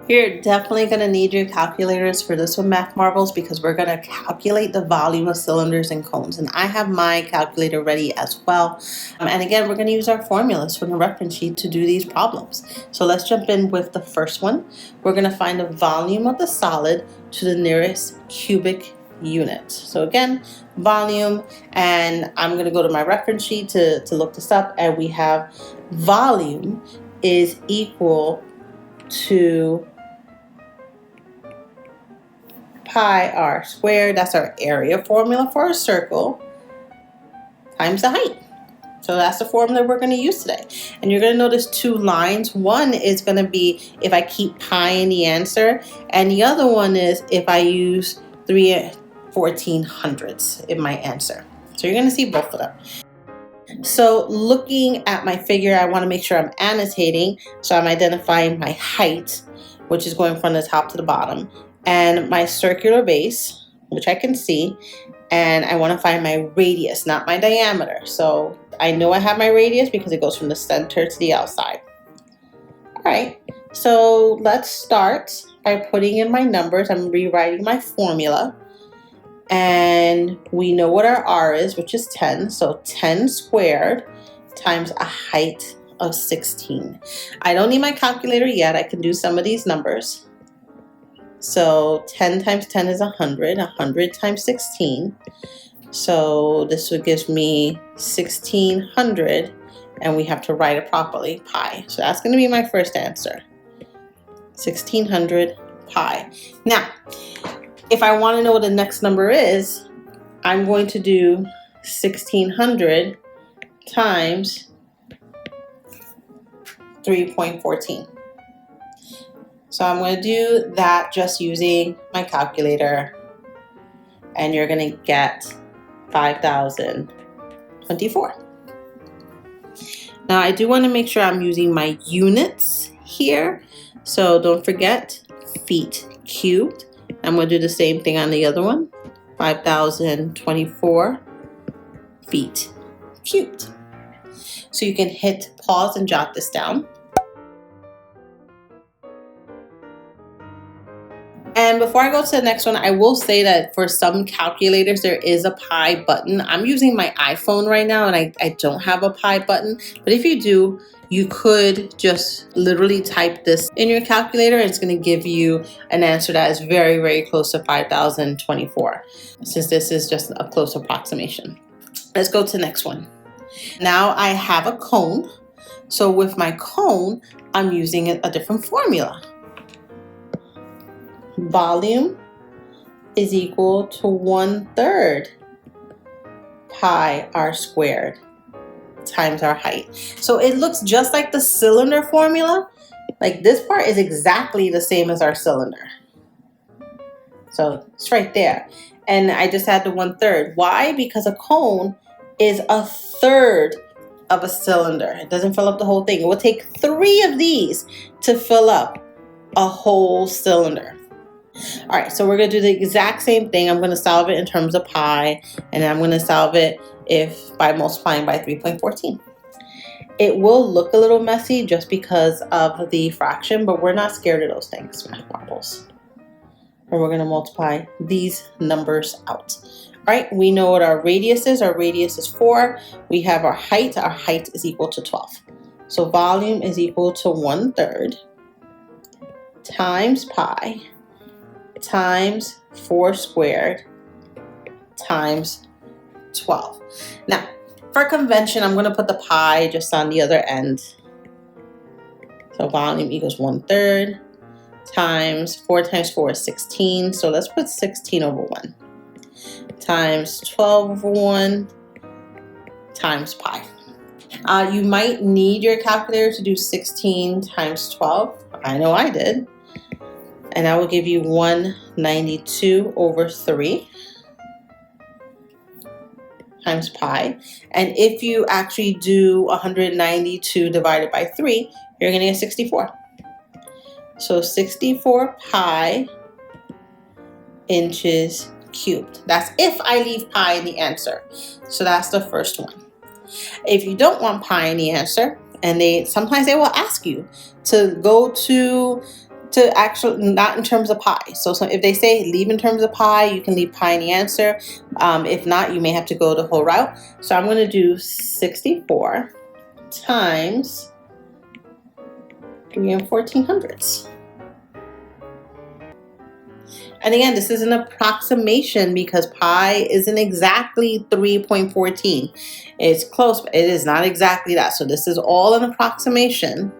You're definitely going to need your calculators for this one, Math Marbles, because we're going to calculate the volume of cylinders and cones. And I have my calculator ready as well. And again, we're going to use our formulas from the reference sheet to do these problems. So let's jump in with the first one. We're going to find the volume of the solid to the nearest cubic unit. So again, volume, and I'm going to go to my reference sheet to look this up. And we have volume is equal to pi r squared, that's our area formula for a circle, times the height. So that's the formula we're going to use today. And you're going to notice two lines. One is going to be if I keep pi in the answer, and the other one is if I use 3/1400ths in my answer. So you're going to see both of them. So looking at my figure, I want to make sure I'm annotating. So I'm identifying my height, which is going from the top to the bottom, and my circular base, which I can see, and I want to find my radius, not my diameter. So I know I have my radius because it goes from the center to the outside. All right, so let's start by putting in my numbers. I'm rewriting my formula, and we know what our r is, which is 10. So 10 squared times a height of 16. I don't need my calculator yet. I can do some of these numbers. So 10 times 10 is 100. 100 times 16. So this would give me 1600, and we have to write it properly, pi. So that's going to be my first answer, 1600 pi. Now, if I want to know what the next number is, I'm going to do 1600 times 3.14. So I'm going to do that just using my calculator, and you're going to get 5,024. Now I do want to make sure I'm using my units here. So don't forget feet cubed. I'm going to do the same thing on the other one, 5,024 feet cubed. So you can hit pause and jot this down. And before I go to the next one, I will say that for some calculators, there is a pi button. I'm using my iPhone right now, and I don't have a pi button. But if you do, you could just literally type this in your calculator, and it's going to give you an answer that is very, very close to 5,024, since this is just a close approximation. Let's go to the next one. Now I have a cone. So with my cone, I'm using a different formula. Volume is equal to 1/3 pi r squared times our height. So it looks just like the cylinder formula. Like this part is exactly the same as our cylinder. So it's right there. And I just had the 1/3. Why? Because a cone is a third of a cylinder. It doesn't fill up the whole thing. It will take 3 of these to fill up a whole cylinder. All right, so we're going to do the exact same thing. I'm going to solve it in terms of pi, and I'm going to solve it by multiplying by 3.14. It will look a little messy just because of the fraction, but we're not scared of those things, Math Marbles. And we're going to multiply these numbers out. All right, we know what our radius is. Our radius is 4. We have our height. Our height is equal to 12. So volume is equal to 1/3 times pi times 4 squared times 12. Now, for convention, I'm going to put the pi just on the other end. So volume equals 1/3 times 4 times 4 is 16. So let's put 16/1 times 12/1 times pi. You might need your calculator to do 16 times 12. I know I did. And that will give you 192/3 times pi. And if you actually do 192 divided by 3, you're going to get 64. So 64 pi inches cubed. That's if I leave pi in the answer. So that's the first one. If you don't want pi in the answer, and sometimes they will ask you to go to to actually, not in terms of pi. So if they say leave in terms of pi, you can leave pi in the answer. If not, you may have to go the whole route. So I'm going to do 64 times 3 1400ths. And again, this is an approximation because pi isn't exactly 3.14. It's close, but it is not exactly that. So this is all an approximation.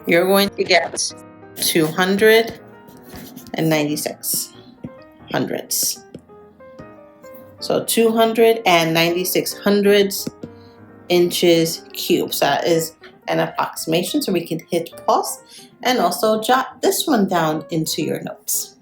You're going to get 296 hundredths. So 296 hundredths inches cubed. So that is an approximation. So we can hit pause and also jot this one down into your notes.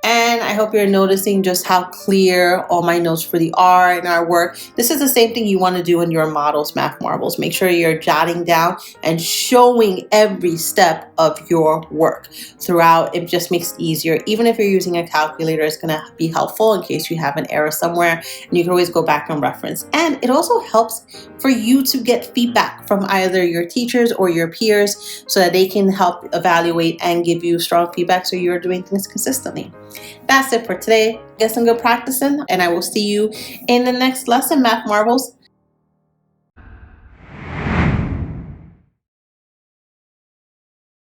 And I hope you're noticing just how clear all my notes really are in our work. This is the same thing you want to do in your models, Math Marbles. Make sure you're jotting down and showing every step of your work throughout. It just makes it easier. Even if you're using a calculator, it's going to be helpful in case you have an error somewhere, and you can always go back and reference. And it also helps for you to get feedback from either your teachers or your peers so that they can help evaluate and give you strong feedback so you're doing things consistently. That's it for today. Get some good practicing, and I will see you in the next lesson, Math Marbles.